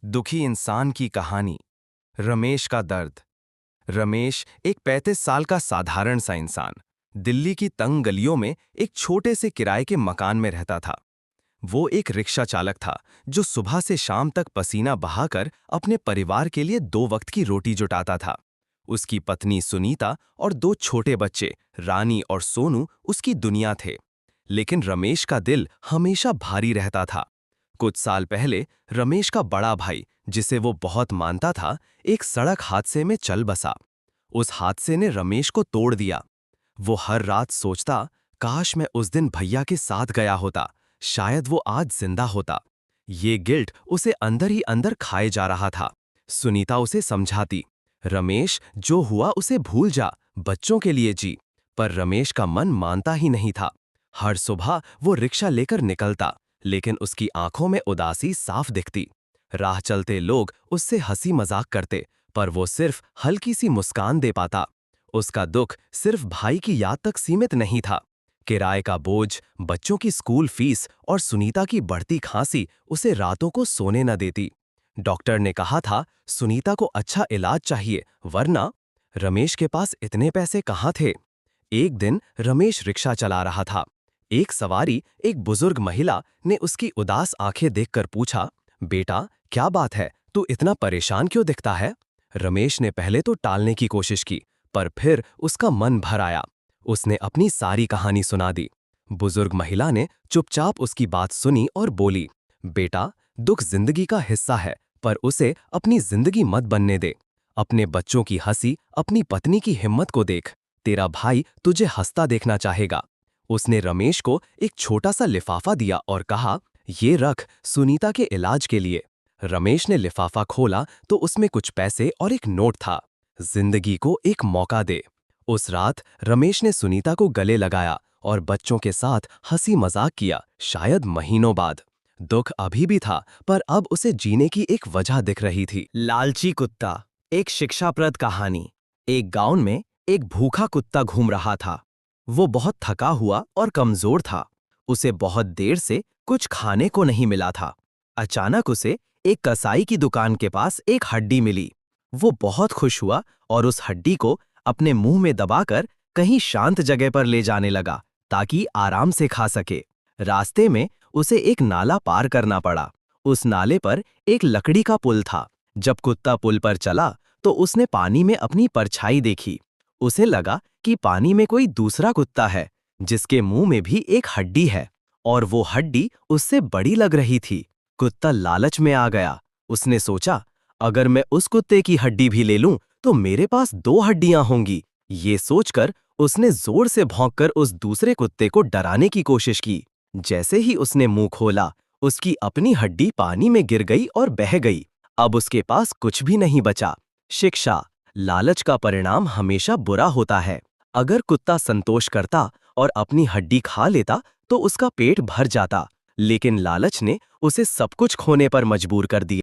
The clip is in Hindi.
दुखी इंसान की कहानी। रमेश का दर्द। रमेश एक 35 साल का साधारण सा इंसान दिल्ली की तंग गलियों में एक छोटे से किराए के मकान में रहता था। वो एक रिक्शा चालक था जो सुबह से शाम तक पसीना बहाकर अपने परिवार के लिए 2 वक्त की रोटी जुटाता था। उसकी पत्नी सुनीता और 2 छोटे बच्चे रानी और सोनू उसकी दुनिया थे। लेकिन रमेश का दिल हमेशा भारी रहता था। कुछ साल पहले रमेश का बड़ा भाई, जिसे वो बहुत मानता था, एक सड़क हादसे में चल बसा। उस हादसे ने रमेश को तोड़ दिया। वो हर रात सोचता, काश मैं उस दिन भैया के साथ गया होता, शायद वो आज जिंदा होता। ये गिल्ट उसे अंदर ही अंदर खाए जा रहा था। सुनीता उसे समझाती, रमेश जो हुआ उसे भूल जा, बच्चों के लिए जी। पर रमेश का मन मानता ही नहीं था। हर सुबह वो रिक्शा लेकर निकलता, लेकिन उसकी आंखों में उदासी साफ दिखती। राह चलते लोग उससे हंसी मजाक करते, पर वो सिर्फ हल्की सी मुस्कान दे पाता। उसका दुख सिर्फ भाई की याद तक सीमित नहीं था। किराए का बोझ, बच्चों की स्कूल फीस और सुनीता की बढ़ती खांसी उसे रातों को सोने न देती। डॉक्टर ने कहा था, सुनीता को अच्छा इलाज चाहिए, वरना। रमेश के पास इतने पैसे कहाँ थे? एक दिन रमेश रिक्शा चला रहा था। एक सवारी, एक बुजुर्ग महिला, ने उसकी उदास आंखें देखकर पूछा, बेटा क्या बात है, तू इतना परेशान क्यों दिखता है? रमेश ने पहले तो टालने की कोशिश की, पर फिर उसका मन भर आया। उसने अपनी सारी कहानी सुना दी। बुजुर्ग महिला ने चुपचाप उसकी बात सुनी और बोली, बेटा, दुख जिंदगी का हिस्सा है, पर उसे अपनी जिंदगी मत बनने दे। अपने बच्चों की हंसी, अपनी पत्नी की हिम्मत को देख। तेरा भाई तुझे हंसता देखना चाहेगा। उसने रमेश को एक छोटा सा लिफाफा दिया और कहा, ये रख, सुनीता के इलाज के लिए। रमेश ने लिफाफा खोला तो उसमें कुछ पैसे और एक नोट था। जिंदगी को एक मौका दे। उस रात रमेश ने सुनीता को गले लगाया और बच्चों के साथ हंसी मजाक किया, शायद महीनों बाद। दुख अभी भी था, पर अब उसे जीने की एक वजह दिख रही थी। लालची कुत्ता। एक शिक्षाप्रद कहानी। एक गांव में एक भूखा कुत्ता घूम रहा था। वो बहुत थका हुआ और कमजोर था। उसे बहुत देर से कुछ खाने को नहीं मिला था। अचानक उसे एक कसाई की दुकान के पास एक हड्डी मिली। वो बहुत खुश हुआ और उस हड्डी को अपने मुंह में दबाकर कहीं शांत जगह पर ले जाने लगा, ताकि आराम से खा सके। रास्ते में उसे एक नाला पार करना पड़ा। उस नाले पर एक लकड़ी का पुल था। जब कुत्ता पुल पर चला तो उसने पानी में अपनी परछाई देखी। उसे लगा कि पानी में कोई दूसरा कुत्ता है, जिसके मुंह में भी एक हड्डी है, और वो हड्डी उससे बड़ी लग रही थी। कुत्ता लालच में आ गया। उसने सोचा, अगर मैं उस कुत्ते की हड्डी भी ले लूं तो मेरे पास 2 हड्डियां होंगी। ये सोचकर उसने जोर से भौंककर उस दूसरे कुत्ते को डराने की कोशिश की। जैसे ही उसने मुंह खोला, उसकी अपनी हड्डी पानी में गिर गई और बह गई। अब उसके पास कुछ भी नहीं बचा। शिक्षा। लालच का परिणाम हमेशा बुरा होता है। अगर कुत्ता संतोष करता और अपनी हड्डी खा लेता तो उसका पेट भर जाता, लेकिन लालच ने उसे सब कुछ खोने पर मजबूर कर दिया।